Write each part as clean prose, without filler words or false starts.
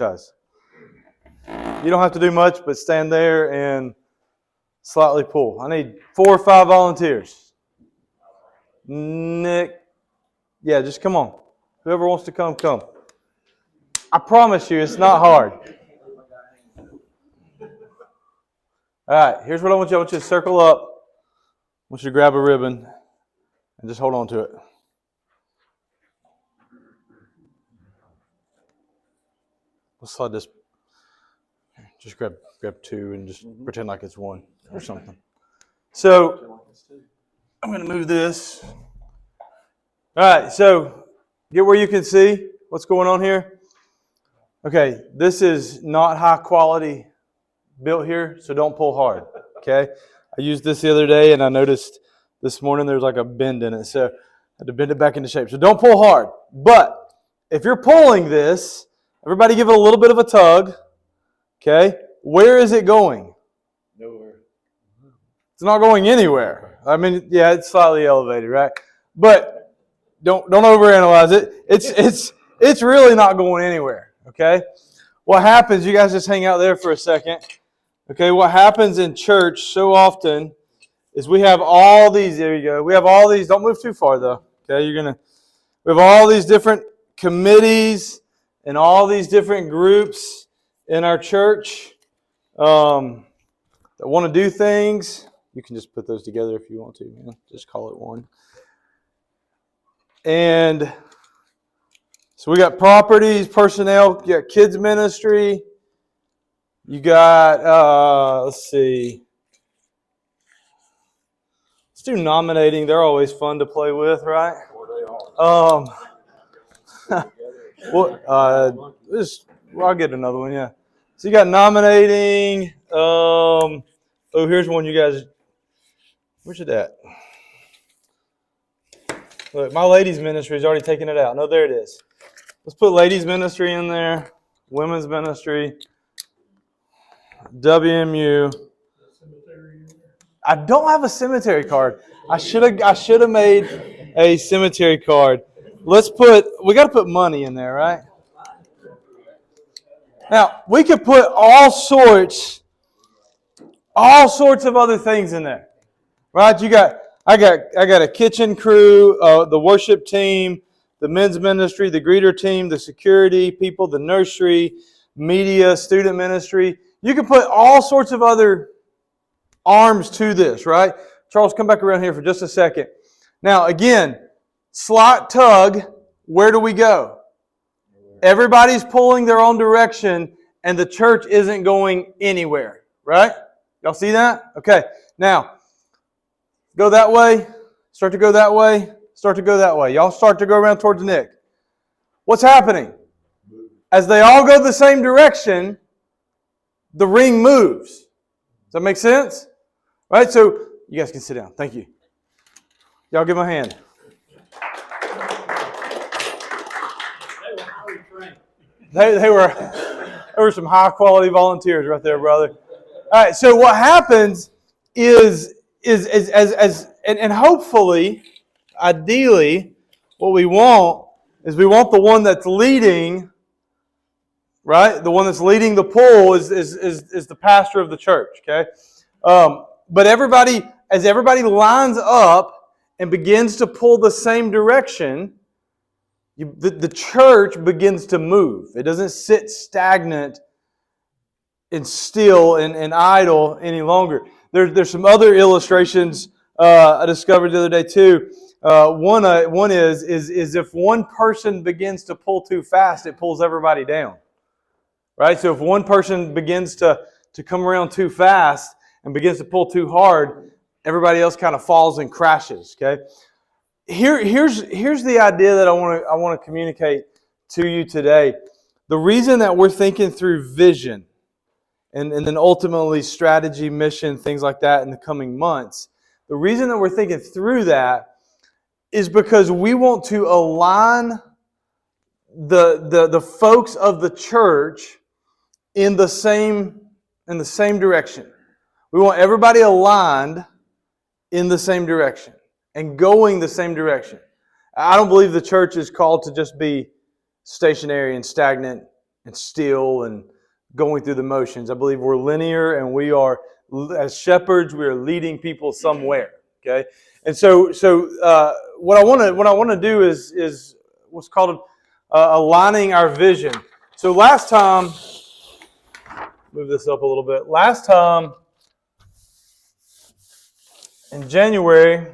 exercise. You don't have to do much but stand there and slightly pull. I need 4 or 5 volunteers. Nick, yeah, just come on. Whoever wants to come, come. I promise you, it's not hard. All right, here's what I want you. I want you to circle up. I want you to grab a ribbon and just hold on to it. Let's slide this. Just grab 2 and just pretend like it's 1 or something. So I'm going to move this. All right, so get where you can see what's going on here. Okay, this is not high quality built here, so don't pull hard. Okay, I used this the other day and I noticed this morning there's like a bend in it, so I had to bend it back into shape. So don't pull hard. But if you're pulling this, everybody give it a little bit of a tug. Okay, where is it going? Nowhere. It's not going anywhere. I mean, yeah, it's slightly elevated, right? But don't overanalyze it. It's really not going anywhere. Okay, what happens? You guys just hang out there for a second. Okay, what happens in church so often is we have all these. There you go. We have all these. Don't move too far though. Okay, we have all these different committees and all these different groups in our church that want to do things. You can just put those together if you want to, man. Just call it one. And so we got properties, personnel, you got kids ministry, you got, let's see. Let's do nominating. They're always fun to play with, right? Well, I'll get another one, yeah. So you got nominating. Here's one you guys. Where's it at? Look, my ladies' ministry is already taking it out. No, there it is. Let's put ladies' ministry in there. Women's ministry. WMU. I don't have a cemetery card. I should have made a cemetery card. We got to put money in there, right? Now, we could put all sorts of other things in there. Right? I got a kitchen crew, the worship team, the men's ministry, the greeter team, the security people, the nursery, media, student ministry. You can put all sorts of other arms to this, right? Charles, come back around here for just a second. Now, again, slight tug, where do we go? Everybody's pulling their own direction, and the church isn't going anywhere, right? Y'all see that? Okay. Now, go that way, start to go that way, start to go that way. Y'all start to go around towards Nick. What's happening? As they all go the same direction, the ring moves. Does that make sense? Right? So, you guys can sit down. Thank you. Y'all give them a hand. They were some high quality volunteers right there, brother. All right, so what happens is and hopefully, ideally, what we want is we want the one that's leading, right? The one that's leading the pull is the pastor of the church, okay? But as everybody lines up and begins to pull the same direction, the church begins to move. It doesn't sit stagnant and still and idle any longer. There's some other illustrations I discovered the other day too. One is if one person begins to pull too fast, it pulls everybody down. Right? So if one person begins to come around too fast and begins to pull too hard, everybody else kind of falls and crashes. Okay. Here's the idea that I want to communicate to you today. The reason that we're thinking through vision and then ultimately strategy, mission, things like that in the coming months, the reason that we're thinking through that is because we want to align the folks of the church in the same direction. We want everybody aligned in the same direction and going the same direction. I don't believe the church is called to just be stationary and stagnant and still and going through the motions. I believe we're linear, and we are, as shepherds, we are leading people somewhere. Okay, and so what I want to do is what's called aligning our vision. So last time, move this up a little bit. Last time in January,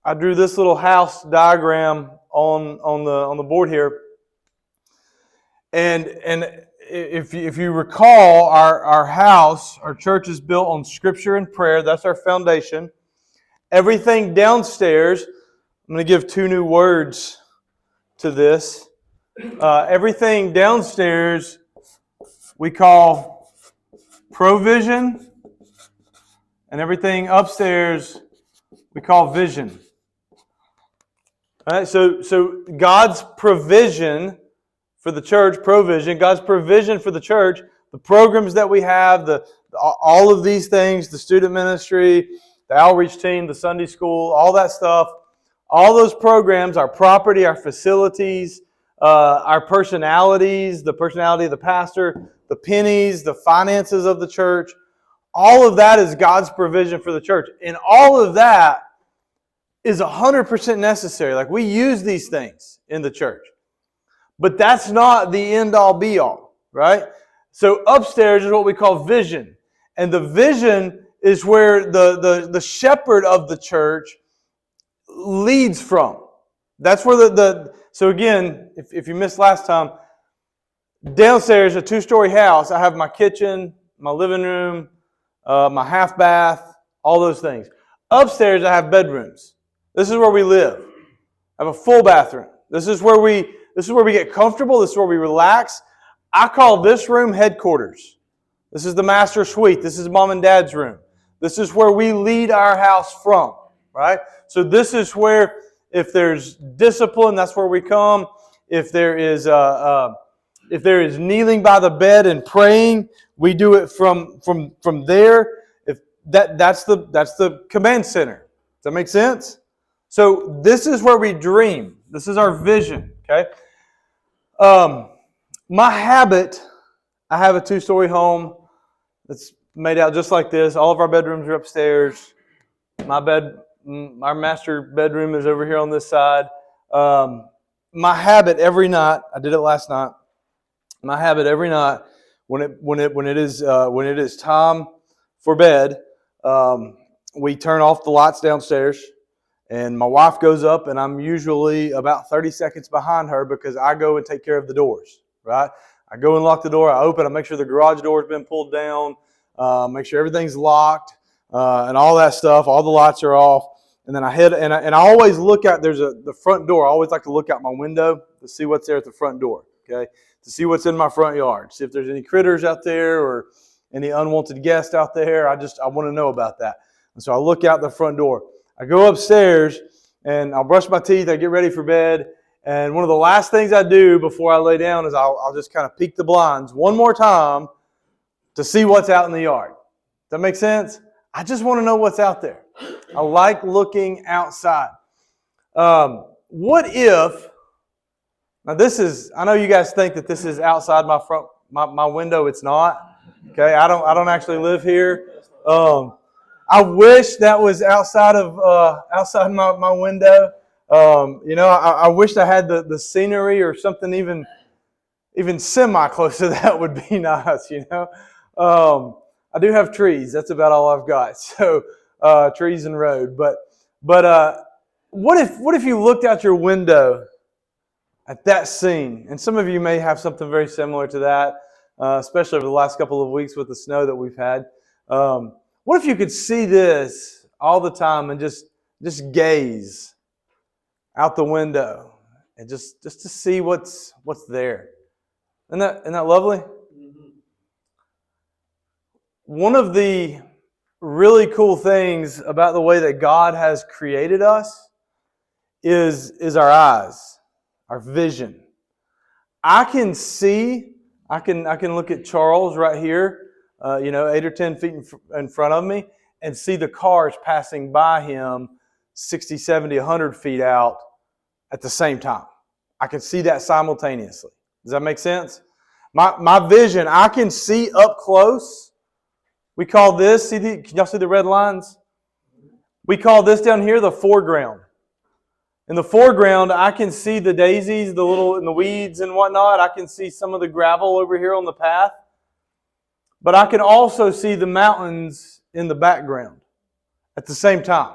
I drew this little house diagram on the board here, and if you recall, our house, our church is built on Scripture and prayer. That's our foundation. Everything downstairs, I'm going to give 2 new words to this. Everything downstairs we call provision, and everything upstairs we call vision. All right, so God's provision for the church, provision, God's provision for the church, the programs that we have, all of these things, the student ministry, the outreach team, the Sunday school, all that stuff, all those programs, our property, our facilities, our personalities, the personality of the pastor, the pennies, the finances of the church, all of that is God's provision for the church. And all of that is 100% necessary. Like, we use these things in the church. But that's not the end-all, be-all, right? So upstairs is what we call vision. And the vision is where the shepherd of the church leads from. That's where so again, if you missed last time, downstairs, a 2-story house, I have my kitchen, my living room, my half bath, all those things. Upstairs, I have bedrooms. This is where we live. I have a full bathroom. This is where we get comfortable. This is where we relax. I call this room headquarters. This is the master suite. This is mom and dad's room. This is where we lead our house from, right? So this is where, if there's discipline, that's where we come. If there is kneeling by the bed and praying, we do it from there. If that's the command center. Does that make sense? So this is where we dream. This is our vision. Okay. My habit, I have a 2-story home that's made out just like this. All of our bedrooms are upstairs. Our master bedroom is over here on this side. My habit every night, I did it last night. My habit every night, when it is time for bed, we turn off the lights downstairs, and my wife goes up, and I'm usually about 30 seconds behind her because I go and take care of the doors. Right? I go and lock the door. I open. I make sure the garage door has been pulled down. Make sure everything's locked and all that stuff. All the lights are off. And then I head and I always look out. There's the front door. I always like to look out my window to see what's there at the front door. Okay, to see what's in my front yard. See if there's any critters out there or any unwanted guests out there. I want to know about that. And so I look out the front door. I go upstairs and I'll brush my teeth. I get ready for bed. And one of the last things I do before I lay down is I'll just kind of peek the blinds one more time to see what's out in the yard. Does that make sense? I just want to know what's out there. I like looking outside. What if, now this is, I know you guys think that this is outside my window. It's not. Okay, I don't actually live here. I wish that was outside my window. I wish I had the scenery or something even semi close to that would be nice. I do have trees. That's about all I've got. So trees and road. But what if you looked out your window at that scene? And some of you may have something very similar to that, especially over the last couple of weeks with the snow that we've had. What if you could see this all the time and just gaze out the window and just to see what's there? Isn't that lovely? Mm-hmm. One of the really cool things about the way that God has created us is our eyes, our vision. I can look at Charles right here, 8 or 10 feet in front of me, and see the cars passing by him 60, 70, 100 feet out at the same time. I can see that simultaneously. Does that make sense? My vision, I can see up close. We call this, can y'all see the red lines? We call this down here the foreground. In the foreground, I can see the daisies, the little in the weeds and whatnot. I can see some of the gravel over here on the path. But I can also see the mountains in the background at the same time.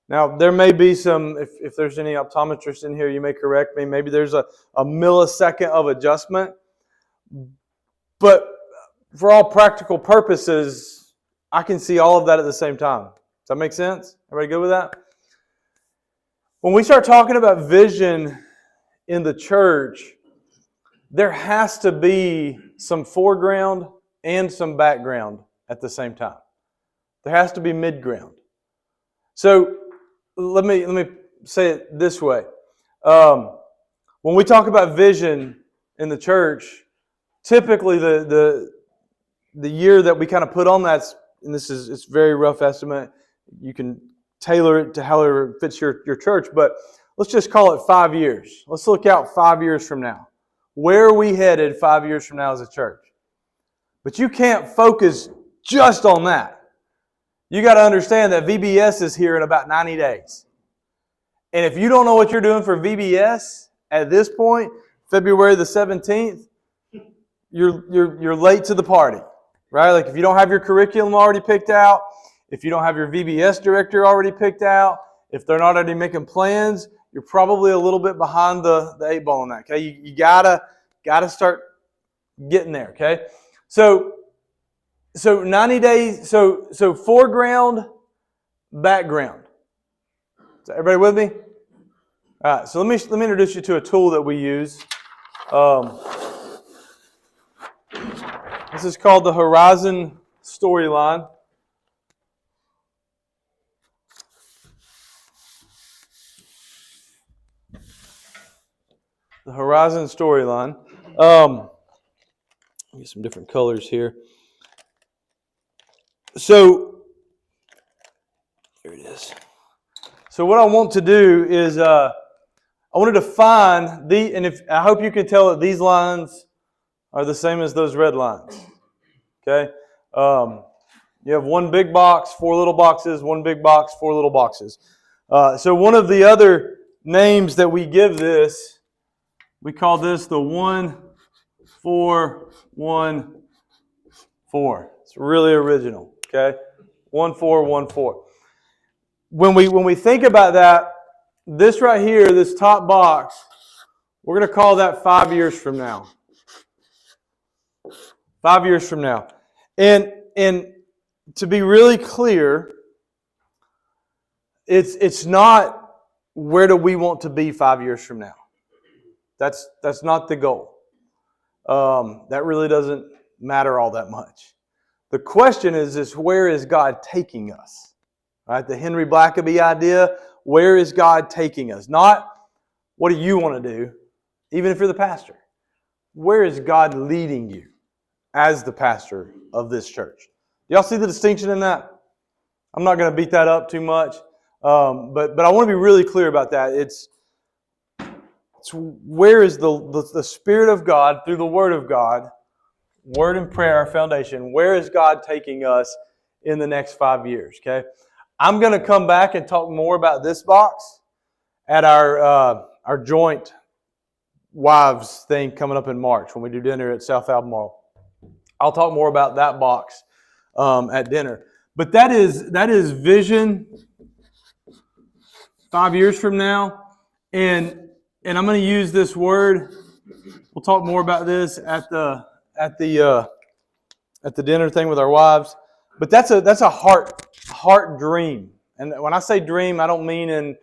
Now, there may be some, if there's any optometrists in here, you may correct me. Maybe there's a millisecond of adjustment. But for all practical purposes, I can see all of that at the same time. Does that make sense? Everybody good with that? When we start talking about vision in the church, there has to be some foreground and some background at the same time. There has to be midground. So let me say it this way. When we talk about vision in the church, typically the year that we kind of put on that, and it's very rough estimate. You can tailor it to however it fits your church, but let's just call it 5 years. Let's look out 5 years from now. Where are we headed 5 years from now as a church? But you can't focus just on that. You got to understand that VBS is here in about 90 days. And if you don't know what you're doing for VBS at this point, February the 17th, you're late to the party, right? Like if you don't have your curriculum already picked out, if you don't have your VBS director already picked out, if they're not already making plans, you're probably a little bit behind the 8 ball on that. Okay, you gotta start getting there. Okay, so 90 days. So foreground, background. Is everybody with me? All right. So let me introduce you to a tool that we use. This is called the Horizon Storyline. The Horizon Storyline. Get some different colors here. So, there it is. So what I want to do is, I want to define I hope you can tell that these lines are the same as those red lines. Okay? You have one big box, 4 little boxes, one big box, 4 little boxes. So one of the other names that we give this, we call this the 1, 4, 1, 4. It's really original. Okay? 1, 4, 1, 4. When we think about that, this right here, this top box, we're going to call that 5 years from now. 5 years from now. And to be really clear, it's not where do we want to be 5 years from now. That's not the goal. That really doesn't matter all that much. The question is where is God taking us? Right? The Henry Blackaby idea, where is God taking us? Not what do you want to do, even if you're the pastor. Where is God leading you as the pastor of this church? Do y'all see the distinction in that? I'm not going to beat that up too much, but I want to be really clear about that. It's where is the Spirit of God through the Word of God, Word and prayer, our foundation, where is God taking us in the next 5 years? Okay, I'm going to come back and talk more about this box at our joint wives thing coming up in March when we do dinner at South Albemarle. I'll talk more about that box at dinner. But that is vision 5 years from now, and I'm going to use this word. We'll talk more about this at the dinner thing with our wives. But that's a heart dream. And when I say dream, I don't mean in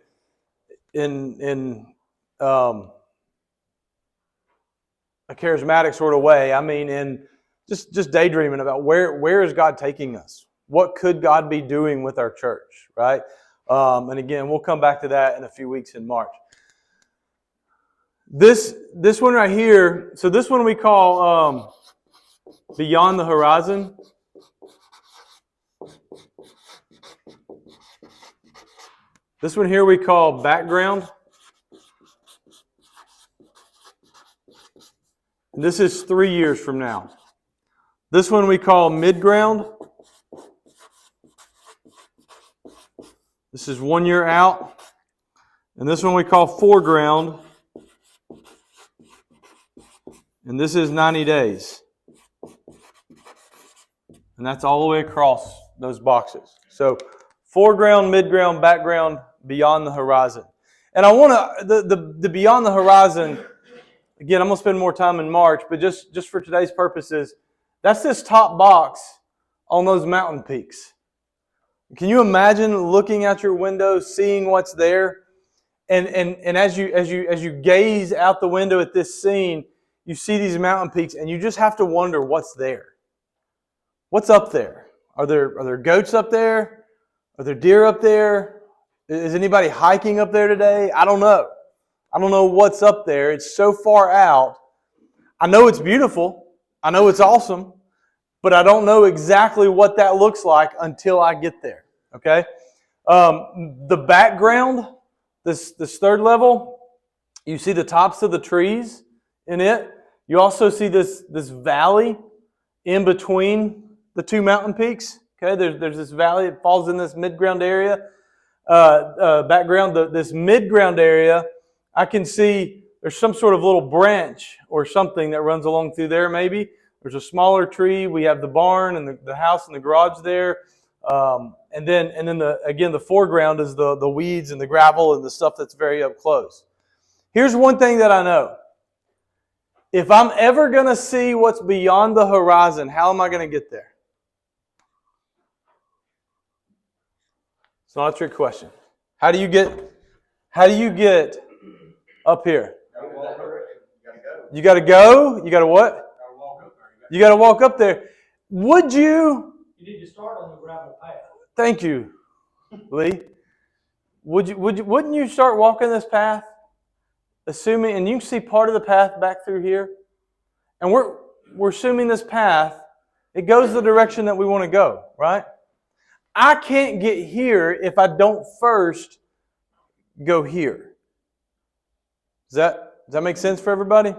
a charismatic sort of way. I mean in just daydreaming about where is God taking us? What could God be doing with our church, right? And again, we'll come back to that in a few weeks in March. This one right here, so this one we call Beyond the Horizon. This one here we call Background. And this is 3 years from now. This one we call mid-ground. This is 1 year out. And this one we call foreground. And this is 90 days. And that's all the way across those boxes. So foreground, mid-ground, background, beyond the horizon. And I want to, the beyond the horizon, again, I'm going to spend more time in March, but just for today's purposes, that's this top box on those mountain peaks. Can you imagine looking out your window, seeing what's there? And as you gaze out the window at this scene, you see these mountain peaks, and you just have to wonder what's there. What's up there? Are there goats up there? Are there deer up there? Is anybody hiking up there today? I don't know. I don't know what's up there. It's so far out. I know it's beautiful. I know it's awesome. But I don't know exactly what that looks like until I get there. Okay? The background, this third level, you see the tops of the trees in it. You also see this valley in between the two mountain peaks. Okay, there's this valley. It falls in this mid-ground area. Background, this mid-ground area, I can see there's some sort of little branch or something that runs along through there maybe. There's a smaller tree. We have the barn and the house and the garage there. And then the foreground is the weeds and the gravel and the stuff that's very up close. Here's one thing that I know. If I'm ever going to see what's beyond the horizon, how am I going to get there? It's not a trick question. How do you get up here? You got to go. You got to what? You got to walk up there. Would you? You need to start on the gravel path. Thank you, Lee. Wouldn't you start walking this path? Assuming, and you can see part of the path back through here. And we're assuming this path, it goes the direction that we want to go, right? I can't get here if I don't first go here. Does that make sense for everybody?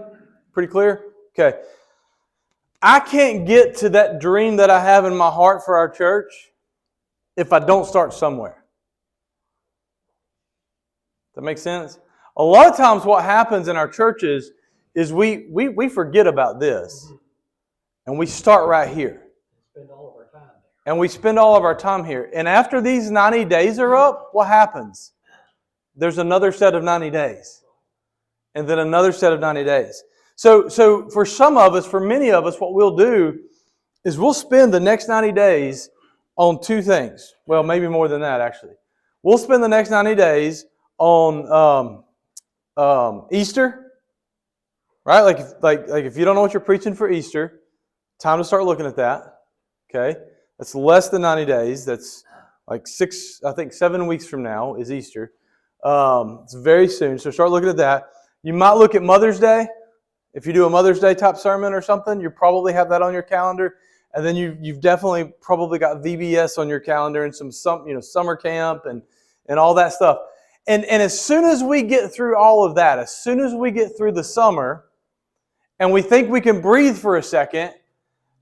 Pretty clear? Okay. I can't get to that dream that I have in my heart for our church if I don't start somewhere. Does that make sense? A lot of times what happens in our churches is we forget about this. And we start right here. Spend all of our time there. And we spend all of our time here. And after these 90 days are up, what happens? There's another set of 90 days. And then another set of 90 days. So for some of us, for many of us, what we'll do is we'll spend the next 90 days on two things. Well, maybe more than that, actually. We'll spend the next 90 days on Easter, right? Like if you don't know what you're preaching for Easter, time to start looking at that. Okay, that's less than 90 days. That's like 7 weeks from now is Easter. It's very soon, so start looking at that. You might look at Mother's Day. If you do a Mother's Day type sermon or something, you probably have that on your calendar. And then you've definitely probably got VBS on your calendar and some summer camp and all that stuff. And as soon as we get through all of that, as soon as we get through the summer, and we think we can breathe for a second,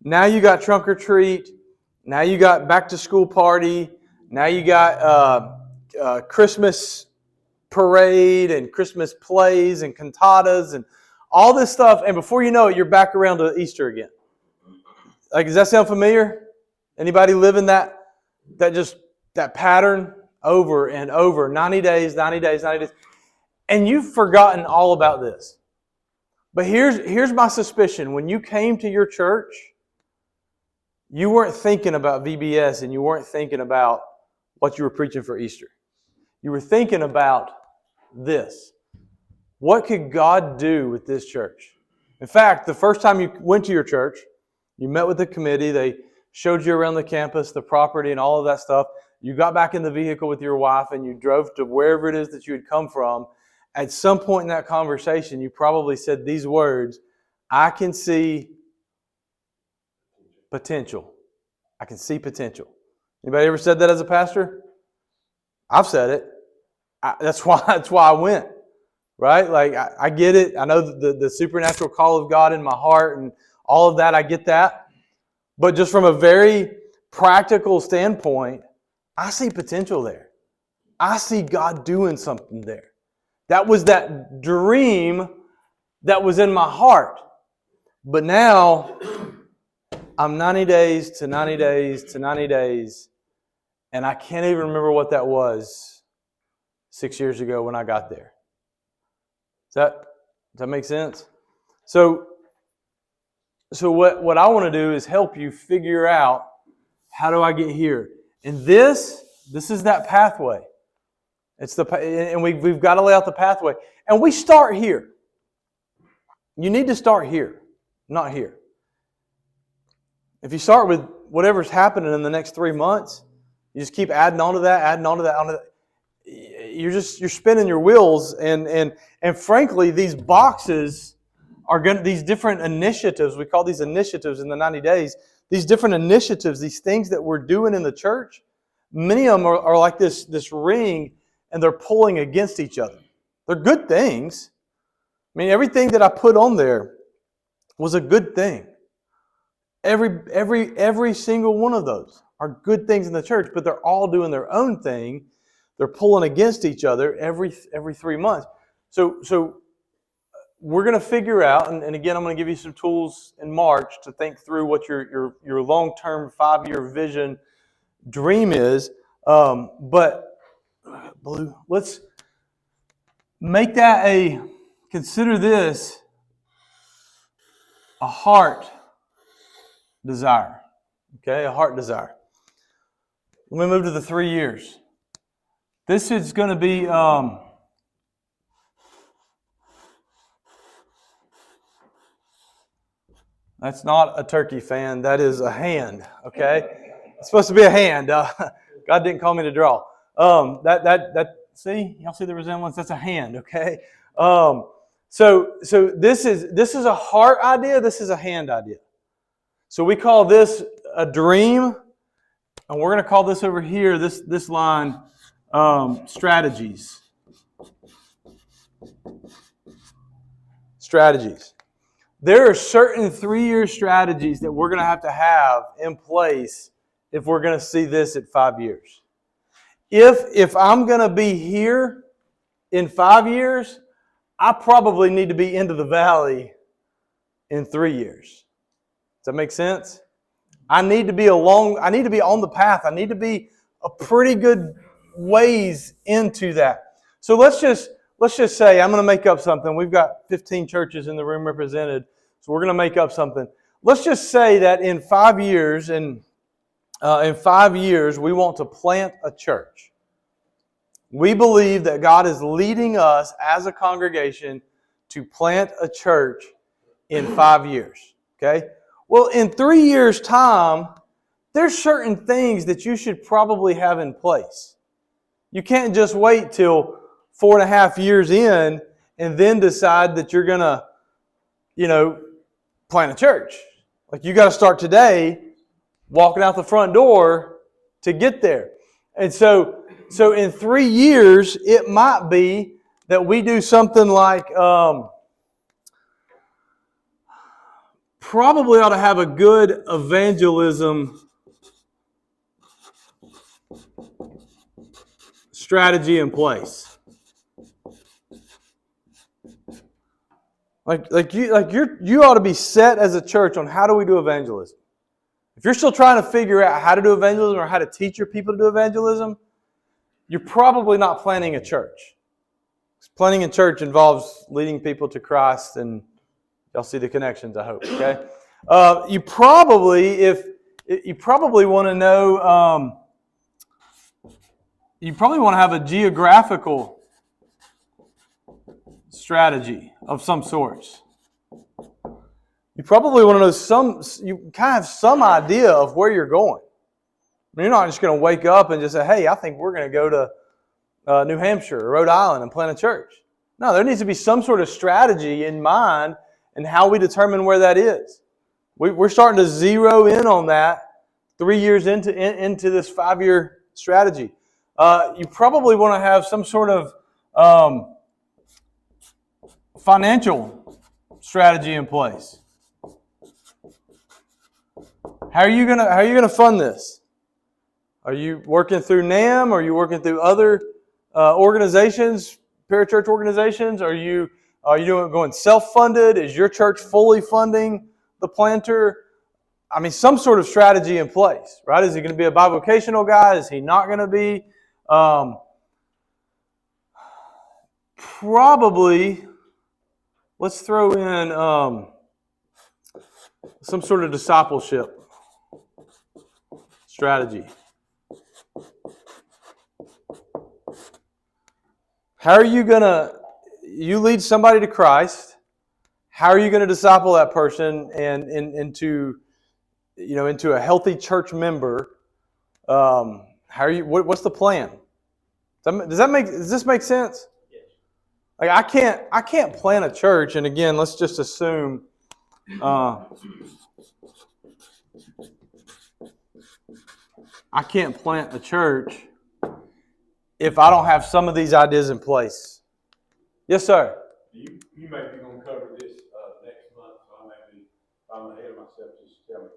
now you got trunk or treat, now you got back to school party, now you got Christmas parade and Christmas plays and cantatas and all this stuff, and before you know it, you're back around to Easter again. Like, does that sound familiar? Anybody live in that pattern over and over? 90 days, 90 days, 90 days. And you've forgotten all about this. But here's my suspicion. When you came to your church, you weren't thinking about VBS and you weren't thinking about what you were preaching for Easter. You were thinking about this. What could God do with this church? In fact, the first time you went to your church, you met with the committee, they showed you around the campus, the property, and all of that stuff. You got back in the vehicle with your wife and you drove to wherever it is that you had come from. At some point in that conversation, you probably said these words, I can see potential. I can see potential. Anybody ever said that as a pastor? I've said it. That's why I went. right? Like, I get it. I know the supernatural call of God in my heart and all of that. I get that. But just from a very practical standpoint, I see potential there. I see God doing something there. That was that dream that was in my heart. But now I'm 90 days to 90 days to 90 days, and I can't even remember what that was 6 years ago when I got there. Does that make sense? So what I want to do is help you figure out, how do I get here? And this is that pathway. And we've got to lay out the pathway. And we start here. You need to start here, not here. If you start with whatever's happening in the next 3 months, you just keep adding on to that, onto that. You're spinning your wheels, and frankly, these boxes these different initiatives, we call these initiatives in the 90 days, these different initiatives, these things that we're doing in the church, many of them are like this ring, and they're pulling against each other. They're good things. I mean, everything that I put on there was a good thing. Every single one of those are good things in the church, but they're all doing their own thing. They're pulling against each other every 3 months. So we're going to figure out, and again, I'm going to give you some tools in March to think through what your long-term 5-year vision dream is. But Blue, let's make that consider this a heart desire. Okay, a heart desire. Let me move to the 3 years. This is going to be that's not a turkey fan. That is a hand. Okay, it's supposed to be a hand. God didn't call me to draw. See, y'all see the resemblance? That's a hand. Okay. So this is a heart idea. This is a hand idea. So we call this a dream, and we're going to call this over here, this line, strategies. Strategies. There are certain 3-year strategies that we're going to have in place if we're going to see this at 5 years. If I'm going to be here in 5 years, I probably need to be into the valley in 3 years. Does that make sense? I need to be on the path. I need to be a pretty good ways into that. So let's just say, I'm going to make up something. We've got 15 churches in the room represented, so we're going to make up something. Let's just say that in 5 years, we want to plant a church. We believe that God is leading us as a congregation to plant a church in 5 years. Okay? Well, in 3 years' time, there's certain things that you should probably have in place. You can't just wait till 4.5 years in and then decide that you're going to, plant a church. Like, you got to start today, walking out the front door to get there. And so in 3 years, it might be that we do something like, probably ought to have a good evangelism strategy in place. You ought to be set as a church on how do we do evangelism. If you're still trying to figure out how to do evangelism or how to teach your people to do evangelism, you're probably not planning a church. Planning a church involves leading people to Christ, and y'all see the connections, I hope. Okay, you probably want to know. You probably want to have a geographical strategy of some sorts. You probably want to know you kind of have some idea of where you're going. I mean, you're not just going to wake up and just say, hey, I think we're going to go to New Hampshire or Rhode Island and plant a church. No, there needs to be some sort of strategy in mind and how we determine where that is. We're starting to zero in on that 3 years into this 5-year strategy. You probably want to have some sort of financial strategy in place. How are you gonna fund this? Are you working through NAM? Are you working through other organizations, parachurch organizations? Are you going self-funded? Is your church fully funding the planter? I mean, some sort of strategy in place, right? Is he going to be a bivocational guy? Is he not going to be? Probably. Let's throw in some sort of discipleship strategy. How are you you lead somebody to Christ? How are you going to disciple that person and into a healthy church member? How are you? What's the plan? Does this make sense? Yes. Like I can't plan a church, and again, let's just assume. I can't plant a church if I don't have some of these ideas in place. Yes, sir. You may be going to cover this next month, so I may be, if I'm ahead of myself, just tell me.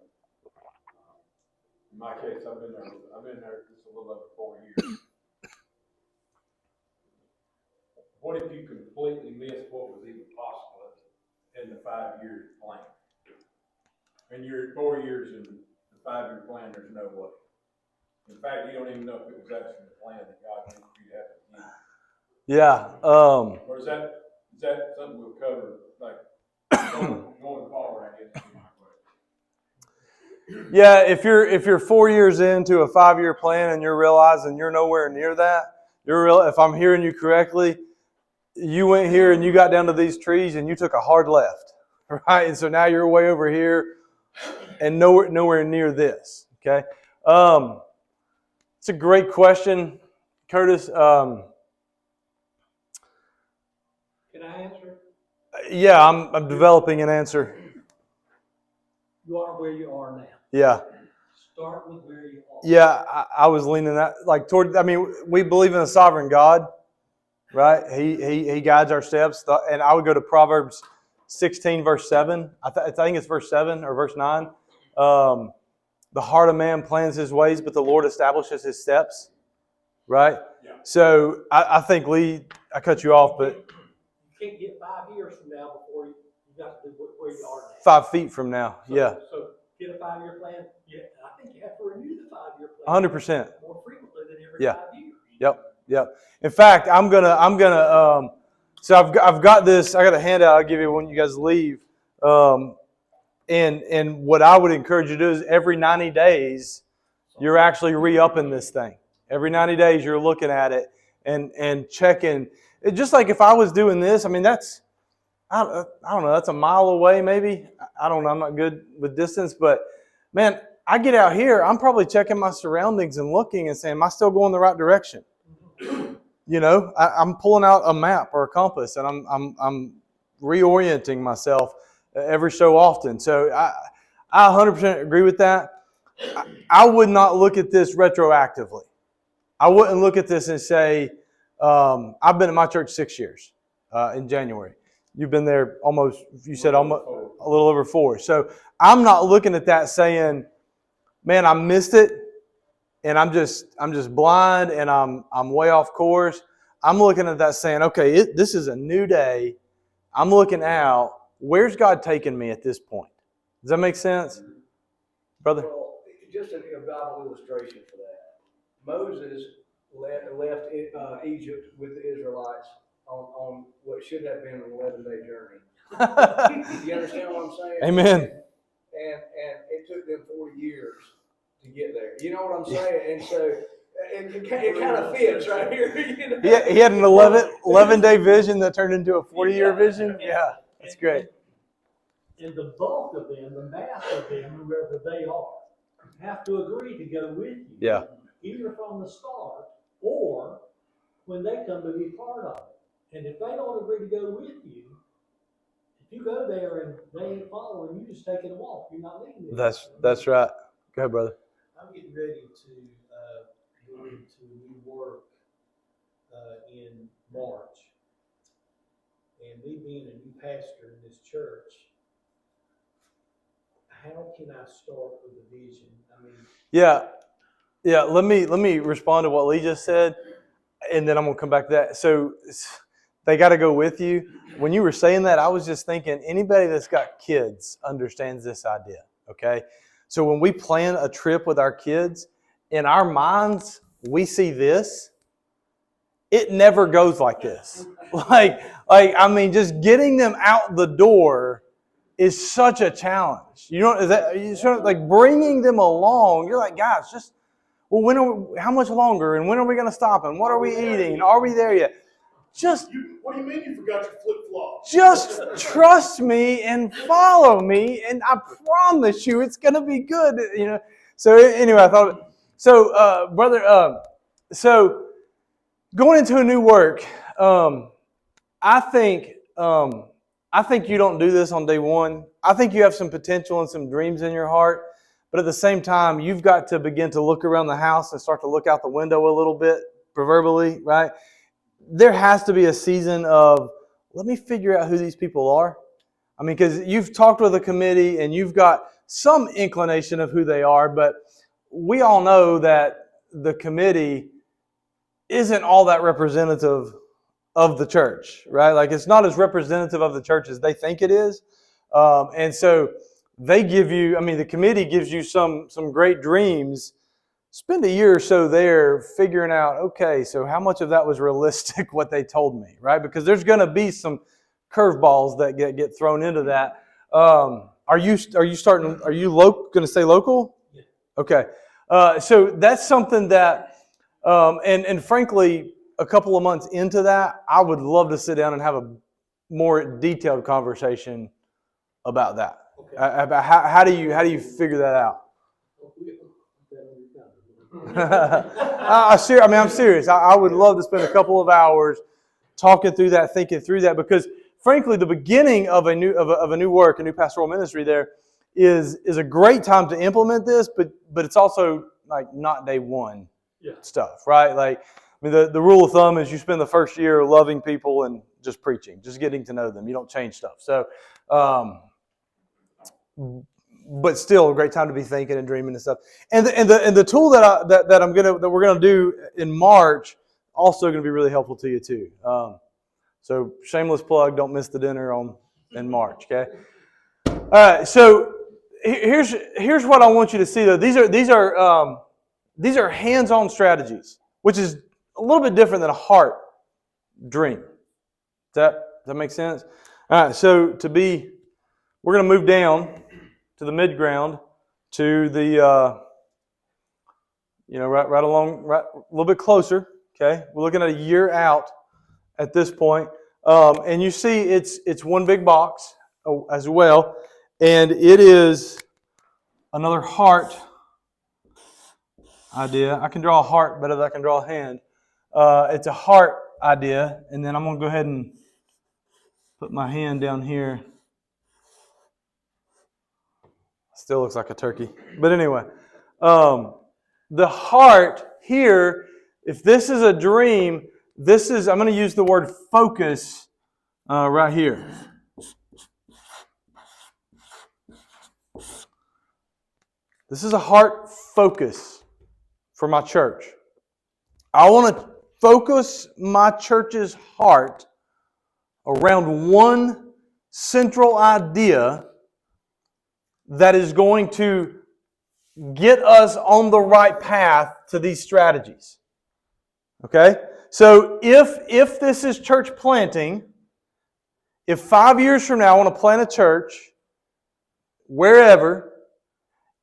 In my case, I've been there just a little over 4 years. What if you completely missed what was even possible in the 5-year plan? And you're 4 years in the 5-year plan, there's no way. In fact, you don't even know if it was actually the plan that God wanted you to have at the end. Yeah. Or is that something we'll cover, like, going forward, I guess, is my question. Yeah, if you're 4 years into a 5-year plan and you're realizing you're nowhere near that, if I'm hearing you correctly, you went here and you got down to these trees and you took a hard left, right? And so now you're way over here and nowhere near this. Okay, it's a great question, Curtis. Can I answer? Yeah, I'm developing an answer. You are where you are now. Yeah. Start with where you are. Yeah, I was leaning that we believe in a sovereign God, right? He guides our steps, and I would go to Proverbs 16 verse 7. I think it's verse 7 or verse 9. The heart of man plans his ways, but the Lord establishes his steps, right? Yeah. So I think Lee, I cut you off, but You can't get 5 years from now before you got to be where you are now. 5 feet from now, yeah. So get a 5-year plan. Yeah, I think you have to renew the 5-year plan 100%. more frequently than every 5 years. Yep. In fact, I'm gonna. So I've got this. I got a handout I'll give you when you guys leave. And what I would encourage you to do is every 90 days, you're actually re-upping this thing. Every 90 days, you're looking at it and checking. It, just like if I was doing this, I mean, that's, I don't know, that's a mile away maybe. I don't know, I'm not good with distance, but man, I get out here, I'm probably checking my surroundings and looking and saying, am I still going the right direction? You know, I'm pulling out a map or a compass and I'm reorienting myself every so often. So I 100% agree with that. I would not look at this retroactively. I wouldn't look at this and say, I've been at my church 6 years in January. You've been there almost, you said almost a little over 4. So I'm not looking at that saying, man, I missed it and I'm just blind and I'm way off course. I'm looking at that saying, okay, this is a new day. I'm looking out. Where's God taking me at this point? Does that make sense, brother? Well, just a Bible illustration for that. Moses left Egypt with the Israelites on what should have been an 11-day journey. You understand what I'm saying? Amen. And it took them 40 years to get there. You know what I'm saying? And so it kind of fits right here. You know? He had an 11-day vision that turned into a 40-year vision. Yeah, that's great. And the bulk of them, the mass of them, whoever they are, have to agree to go with you. Yeah. Either from the start or when they come to be part of it. And if they don't agree to go with you, if you go there and they ain't following, you just taking a walk. You're not leading them. That's right. Go ahead, brother. I'm getting ready to go into new work in March. and me being a new pastor in this church, how can I start with a vision? I mean, Yeah. Yeah. Let me respond to what Lee just said, and then I'm gonna come back to that. So they got to go with you. When you were saying that, I was just thinking anybody that's got kids understands this idea. Okay. So when we plan a trip with our kids, in our minds, we see this. It never goes like this. I mean, just getting them out the door is such a challenge. You know, like bringing them along. You're like, guys, just well, how much longer, and when are we going to stop, and what are we eating? Are we there yet? What do you mean you forgot your flip flops? Just trust me and follow me, and I promise you, it's going to be good. You know. So anyway, I thought so, brother. So going into a new work, I think you don't do this on day one. I think you have some potential and some dreams in your heart, but at the same time, you've got to begin to look around the house and start to look out the window a little bit, proverbially, right? There has to be a season of, let me figure out who these people are. I mean, because you've talked with a committee and you've got some inclination of who they are, but we all know that the committee isn't all that representative of the church, right? Like it's not as representative of the church as they think it is. And so they give you, I mean, the committee gives you some great dreams. Spend a year or so there figuring out, okay, so how much of that was realistic, what they told me, right? Because there's going to be some curveballs that get thrown into that. Are you going to stay local? Yeah. Okay. So that's something that, and frankly, a couple of months into that, I would love to sit down and have a more detailed conversation about that. okay. About how do you figure that out? I'm serious. I would love to spend a couple of hours talking through that, thinking through that, because frankly, the beginning of a new work, a new pastoral ministry, there is a great time to implement this, but it's also like not day one stuff, right? Like, I mean, the rule of thumb is you spend the first year loving people and just preaching, just getting to know them. You don't change stuff. So, but still a great time to be thinking and dreaming and stuff. And the tool that we're gonna do in March also going to be really helpful to you too. So shameless plug, don't miss the dinner in March. Okay. All right. So here's what I want you to see though. These are hands-on strategies, which is a little bit different than a heart dream. Does that make sense? All right. So we're going to move down to the mid-ground, to the, right along, right, a little bit closer, okay? We're looking at a year out at this point. And you see it's one big box as well, and it is another heart idea. I can draw a heart better than I can draw a hand. It's a heart idea, and then I'm going to go ahead and put my hand down here. Still looks like a turkey. But anyway, the heart here, if this is a dream, I'm going to use the word focus right here. This is a heart focus for my church. I want to focus my church's heart around one central idea that is going to get us on the right path to these strategies. Okay? So if this is church planting, if 5 years from now I want to plant a church wherever,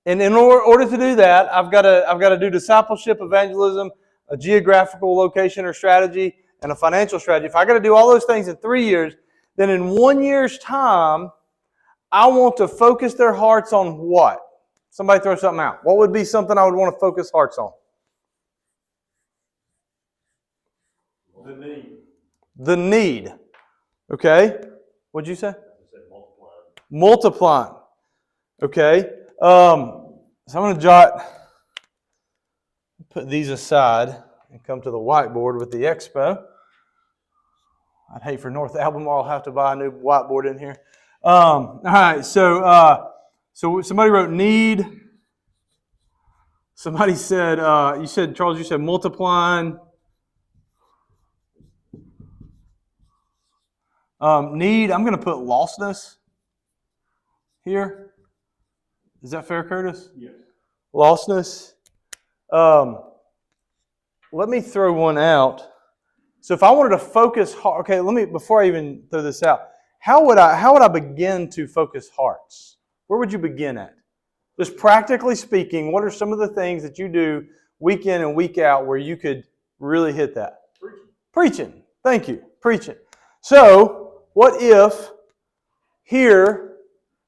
and in order to do that, I've got to do discipleship, evangelism, a geographical location or strategy, and a financial strategy. If I got to do all those things in 3 years, then in 1 year's time, I want to focus their hearts on what? Somebody throw something out. What would be something I would want to focus hearts on? The need. The need. Okay. What'd you say? I said multiplying. Okay. So I'm going to put these aside and come to the whiteboard with the expo. I'd hate for North Albemarle to have to buy a new whiteboard in here. All right, so somebody wrote need. Somebody said, Charles, you said multiplying. Need, I'm going to put lostness here. Is that fair, Curtis? Yes. Lostness. Let me throw one out. So if I wanted to focus, okay, before I even throw this out, how would I begin to focus hearts? Where would you begin at? Just practically speaking, what are some of the things that you do week in and week out where you could really hit that? Preaching. Thank you. Preaching. So, what if here,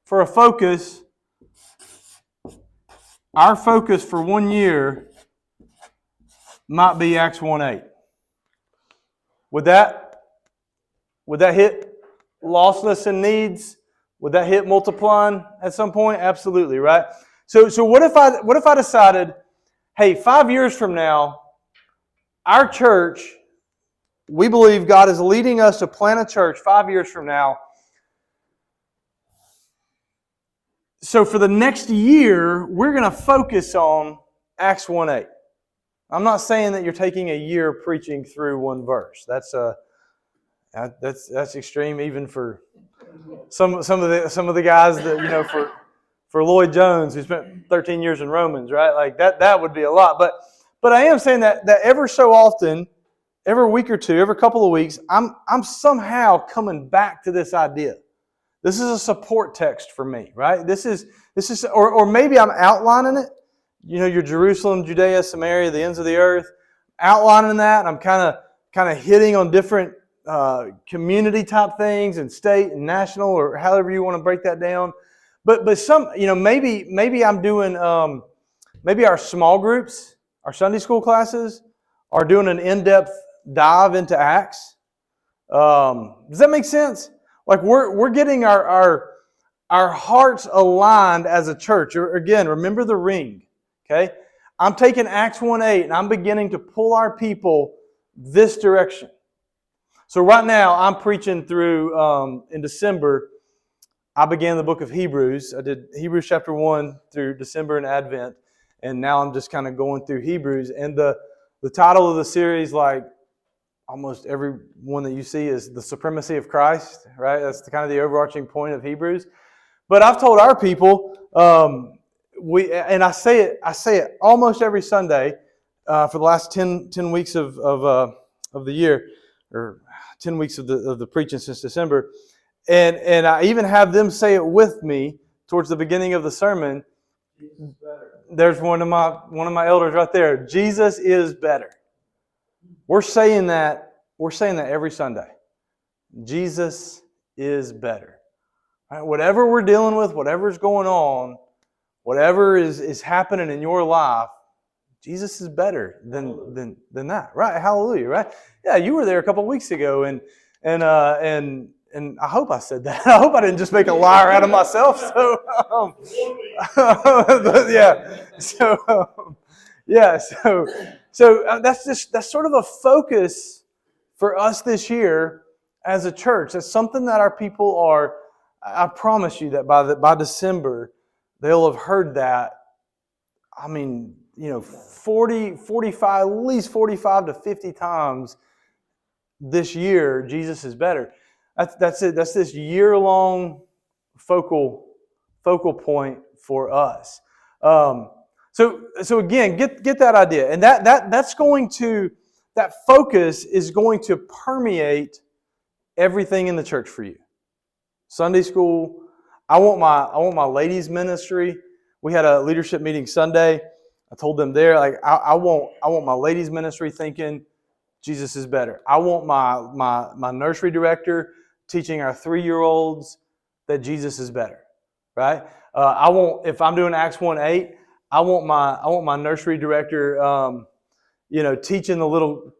for a focus, our focus for 1 year might be Acts 1:8? Would that hit lostness and needs? Would that hit multiplying at some point? Absolutely, right? So what if I decided, hey, 5 years from now, our church, we believe God is leading us to plant a church 5 years from now. So for the next year, we're going to focus on Acts 1:8. I'm not saying that you're taking a year preaching through one verse. That's extreme even for some of the guys that for Lloyd Jones, who spent 13 years in Romans, right? Like that would be a lot. But I am saying that ever so often, every week or two, every couple of weeks, I'm somehow coming back to this idea. This is a support text for me, right? This is or maybe I'm outlining it. Your Jerusalem, Judea, Samaria, the ends of the earth, outlining that, and I'm kind of hitting on different community type things and state and national, or however you want to break that down. But some, maybe I'm doing maybe our small groups, our Sunday school classes are doing an in-depth dive into Acts. Does that make sense? Like we're getting our hearts aligned as a church. Again, remember the ring. Okay, I'm taking Acts 1:8 and I'm beginning to pull our people this direction. So right now I'm preaching through in December. I began the book of Hebrews. I did Hebrews chapter 1 through December and Advent, and now I'm just kind of going through Hebrews. And the title of the series, like almost every one that you see, is the supremacy of Christ. Right? That's kind of the overarching point of Hebrews. But I've told our people. I say it almost every Sunday for the last 10 weeks of the year, or 10 weeks of the preaching since December, and I even have them say it with me towards the beginning of the sermon. There's one of my elders right there. Jesus is better. We're saying that every Sunday. Jesus is better. Right? Whatever we're dealing with, whatever's going on, whatever is happening in your life, Jesus is better than that, right? Hallelujah, right? Yeah, you were there a couple of weeks ago, and I hope I said that. I hope I didn't just make a liar out of myself. So that's sort of a focus for us this year as a church. That's something that our people are. I promise you that by December, they'll have heard that. I mean, 45, at least 45 to 50 times this year, Jesus is better. That's it. That's this year-long focal point for us. So again, get that idea, and that focus is going to permeate everything in the church for you. Sunday school. I want my ladies' ministry. We had a leadership meeting Sunday. I told them there, like I want my ladies' ministry thinking Jesus is better. I want my nursery director teaching our 3-year-olds that Jesus is better, right? If I'm doing Acts 1:8, I want my nursery director, teaching the little.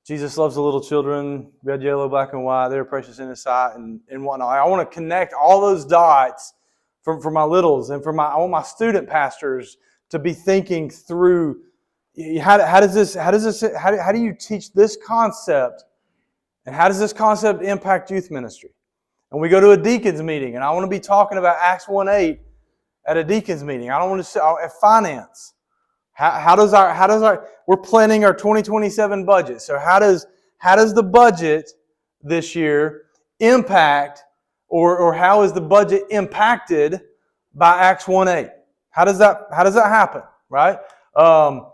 Jesus loves the little children, red, yellow, black, and white. They're precious in His sight, and whatnot. I want to connect all those dots for my littles, and I want my student pastors to be thinking through how do you teach this concept And how does this concept impact youth ministry? And we go to a deacons meeting, and I want to be talking about Acts 1:8 at a deacons meeting. I don't want to say at finance. How does our we're planning our 2027 budget. So how does the budget this year impact, or how is the budget impacted by Acts 1:8? How does that happen? Right? Our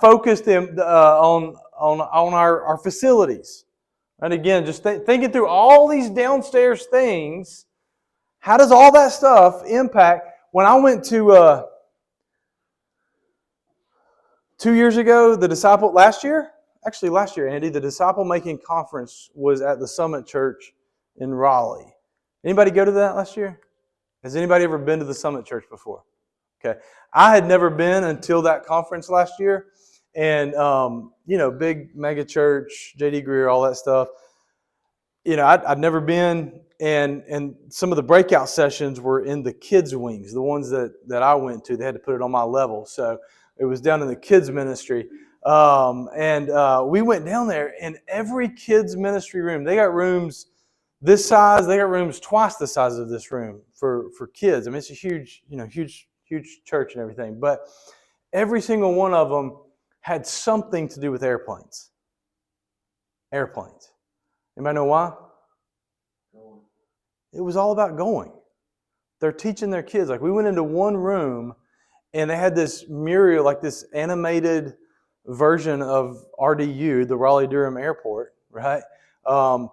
focus on our facilities. And again, just thinking through all these downstairs things, how does all that stuff impact? When I went to 2 years ago, last year, Andy, the disciple making conference was at the Summit Church in Raleigh. Anybody go to that last year? Has anybody ever been to the Summit Church before? Okay, I had never been until that conference last year, and big mega church, J.D. Greer, all that stuff. I'd never been, and some of the breakout sessions were in the kids' wings, the ones that I went to. They had to put it on my level, so it was down in the kids' ministry. We went down there, and every kids' ministry room, they got rooms this size. They got rooms twice the size of this room for kids. I mean, it's a huge church and everything. But every single one of them had something to do with airplanes. Airplanes. Anybody know why? It was all about going. They're teaching their kids. Like, we went into one room, and they had this mural, like this animated version of RDU, the Raleigh-Durham Airport, right?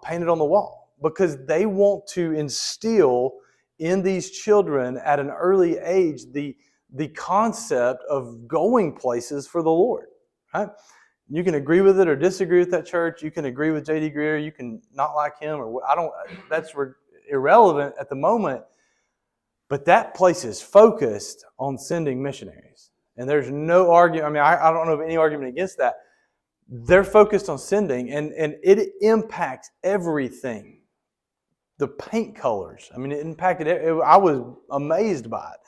Painted on the wall, because they want to instill in these children at an early age the concept of going places for the Lord, right? You can agree with it or disagree with that church. You can agree with J.D. Greer. You can not like him, or that's irrelevant at the moment. But that place is focused on sending missionaries. And there's no argument. I mean, I don't know of any argument against that. They're focused on sending, and it impacts everything. The paint colors. I mean, it impacted it. I was amazed by it.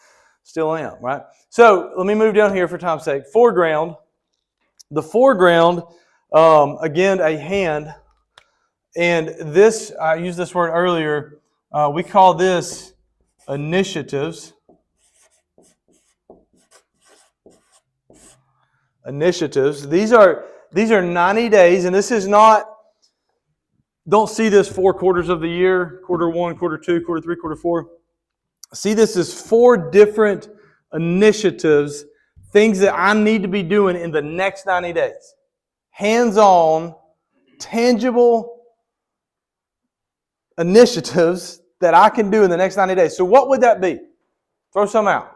Still am, right? So let me move down here for time's sake. Foreground. The foreground, again, a hand. And this, I used this word earlier, we call this initiatives. Initiatives. These are 90 days, and this is not, don't see this 4 quarters of the year, quarter 1, quarter 2, quarter 3, quarter 4. See this as 4 different initiatives, things that I need to be doing in the next 90 days. Hands-on, tangible initiatives that I can do in the next 90 days. So what would that be? Throw some out.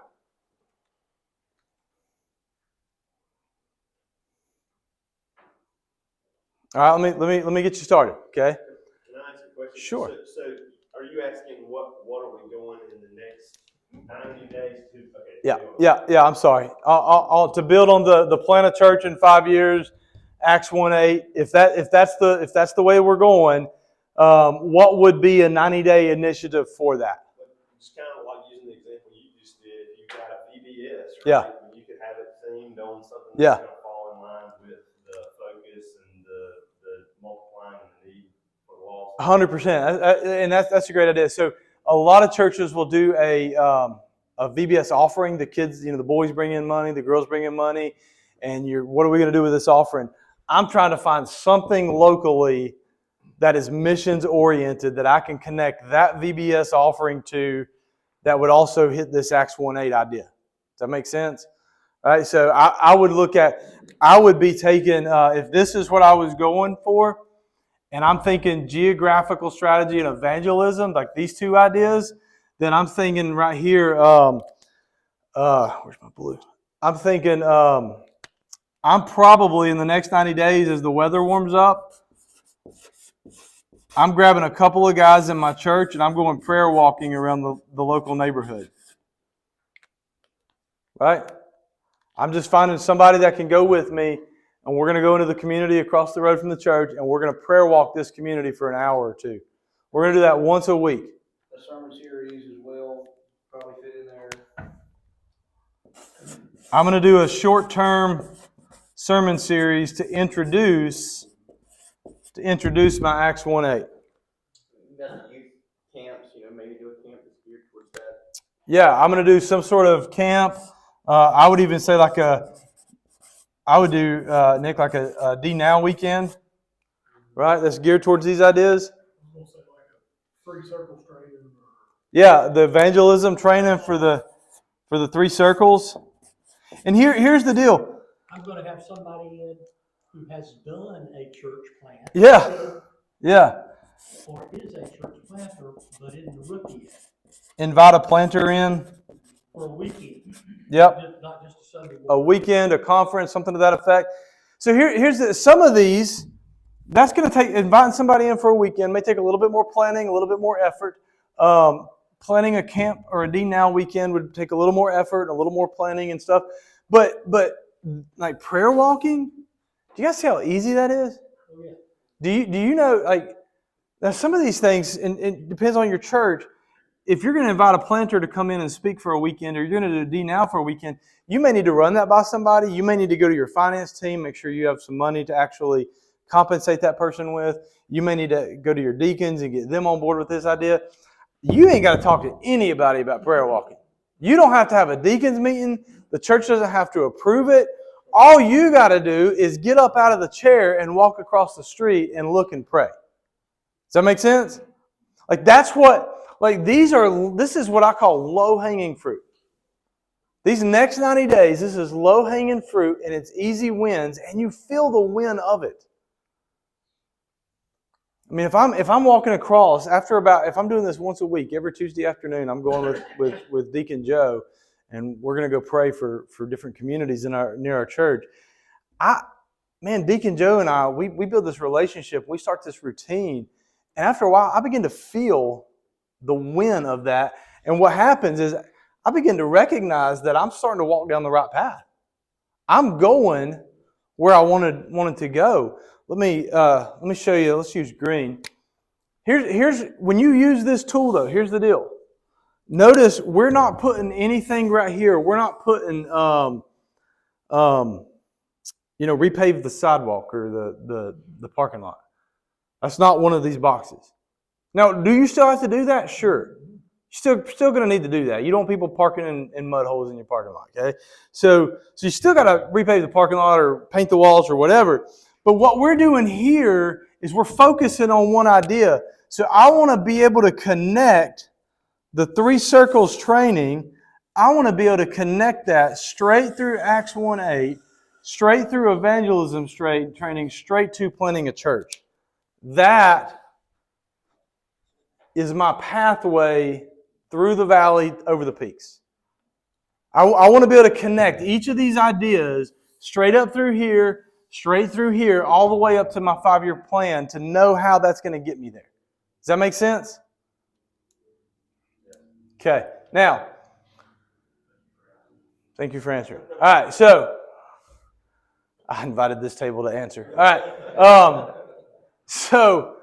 All right, let me get you started, okay? Can I ask a question? Sure. So are you asking what are we doing in the next 90 days to? Okay. Yeah. I'm sorry. I'll to build on the plan of church in 5 years, Acts 1:8. If that's the way we're going, what would be a 90-day initiative for that? Just kind of like using the example you just did. You got a VBS, right? Yeah. You could have it themed on something Yeah. that's going to fall in line with the focus and the multiplying and the need for the lost. 100%, and that's a great idea. So a lot of churches will do a VBS offering. The kids, the boys bring in money, the girls bring in money, and what are we going to do with this offering? I'm trying to find something locally that is missions oriented that I can connect that VBS offering to, that would also hit this Acts 1:8 idea. Does that make sense? All right. So I would be taking, if this is what I was going for, and I'm thinking geographical strategy and evangelism, like these 2 ideas, then I'm thinking right here, where's my blue? I'm thinking I'm probably in the next 90 days, as the weather warms up, I'm grabbing a couple of guys in my church and I'm going prayer walking around the local neighborhood. Right? I'm just finding somebody that can go with me, and we're going to go into the community across the road from the church, and we're going to prayer walk this community for an hour or 2. We're going to do that once a week. A sermon series as well, probably fit in there. I'm going to do a short-term sermon series to introduce my Acts 1:8. Got the youth camps, maybe do a camp that's geared towards that. Yeah, I'm going to do some sort of camp. I would even say Nick, like a D Now weekend, right? That's geared towards these ideas. We'll say like a 3 circles training. Yeah, the evangelism training for the 3 circles. And here's the deal. I'm gonna have somebody in who has done a church plant. Yeah. Or is a church planter, but isn't a rookie yet. Invite a planter in. For a weekend. Yep. Not just a Sunday morning. A weekend, a conference, something to that effect. So here's some of these. That's going to take, inviting somebody in for a weekend may take a little bit more planning, a little bit more effort. Planning a camp or a D Now weekend would take a little more effort and a little more planning and stuff. But like prayer walking, do you guys see how easy that is? Oh, yeah. Do you know, like, now some of these things, and it depends on your church. If you're going to invite a planter to come in and speak for a weekend, or you're going to do D Now for a weekend, you may need to run that by somebody. You may need to go to your finance team, make sure you have some money to actually compensate that person with. You may need to go to your deacons and get them on board with this idea. You ain't got to talk to anybody about prayer walking. You don't have to have a deacons meeting. The church doesn't have to approve it. All you got to do is get up out of the chair and walk across the street and look and pray. Does that make sense? Like this is what I call low-hanging fruit. These next 90 days, this is low-hanging fruit and it's easy wins and you feel the win of it. I mean, if I'm walking across if I'm doing this once a week, every Tuesday afternoon, I'm going with Deacon Joe, and we're going to go pray for different communities near our church. Deacon Joe and I, we build this relationship. We start this routine, and after a while, I begin to feel the win of that. And what happens is I begin to recognize that I'm starting to walk down the right path. I'm going where I wanted to go. Let me show you. Let's use green. Here's when you use this tool though. Here's the deal. Notice we're not putting anything right here. We're not putting repave the sidewalk or the parking lot. That's not one of these boxes. Now, do you still have to do that? Sure. You're still going to need to do that. You don't want people parking in mud holes in your parking lot. Okay, so you still got to repave the parking lot or paint the walls or whatever. But what we're doing here is we're focusing on one idea. So I want to be able to connect the 3 circles training. I want to be able to connect that straight through Acts 1:8, straight through evangelism training, straight to planting a church. That is my pathway through the valley over the peaks. I want to be able to connect each of these ideas straight up through here, straight through here, all the way up to my 5-year plan to know how that's going to get me there. Does that make sense? Okay. Now, thank you for answering. All right. So, I invited this table to answer. All right. So,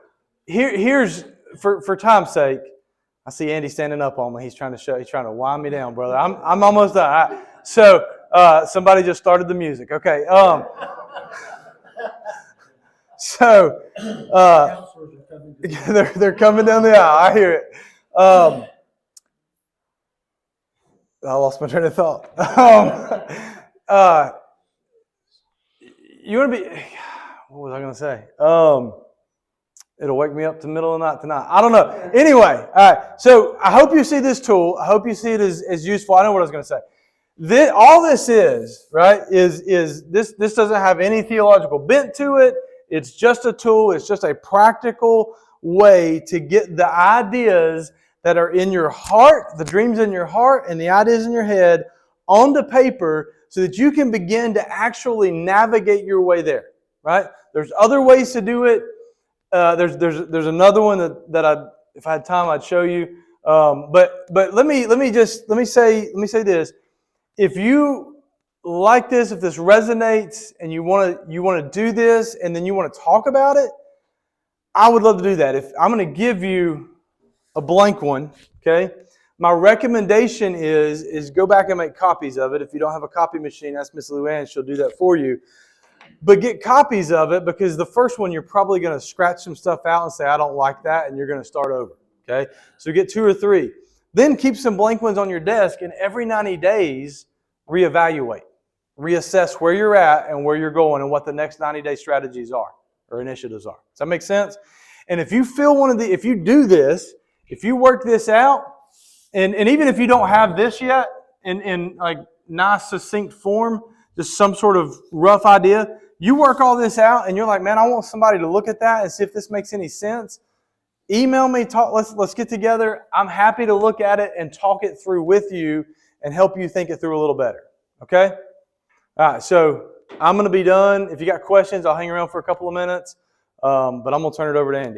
here's, for time's sake, I see Andy standing up on me. He's trying to wind me down, brother. I'm almost done. All right. So, somebody just started the music. Okay. So, they're coming down the aisle. I hear it. I lost my train of thought. You want to be? What was I going to say? It'll wake me up to the middle of the night tonight. I don't know. Anyway, all right. So I hope you see this tool. I hope you see it as useful. I know what I was going to say. All this is, right, is this doesn't have any theological bent to it. It's just a tool. It's just a practical way to get the ideas that are in your heart, the dreams in your heart, and the ideas in your head onto paper so that you can begin to actually navigate your way there, right? There's other ways to do it. There's another one that if I had time I'd show you. But let me say this. If you like this, if this resonates, and you want to do this, and then you want to talk about it, I would love to do that. If I'm going to give you a blank one, okay? My recommendation is go back and make copies of it. If you don't have a copy machine, ask Miss Luann; she'll do that for you. But get copies of it, because the first one you're probably going to scratch some stuff out and say, I don't like that, and you're going to start over. Okay? So get 2 or 3. Then keep some blank ones on your desk, and every 90 days, reevaluate. Reassess where you're at and where you're going and what the next 90-day strategies are or initiatives are. Does that make sense? And if you feel if you do this, if you work this out, and even if you don't have this yet in like nice succinct form, just some sort of rough idea, you work all this out and you're like, man, I want somebody to look at that and see if this makes any sense. Email me, let's get together. I'm happy to look at it and talk it through with you and help you think it through a little better. Okay? All right, so I'm going to be done. If you got questions, I'll hang around for a couple of minutes, but I'm going to turn it over to Andy.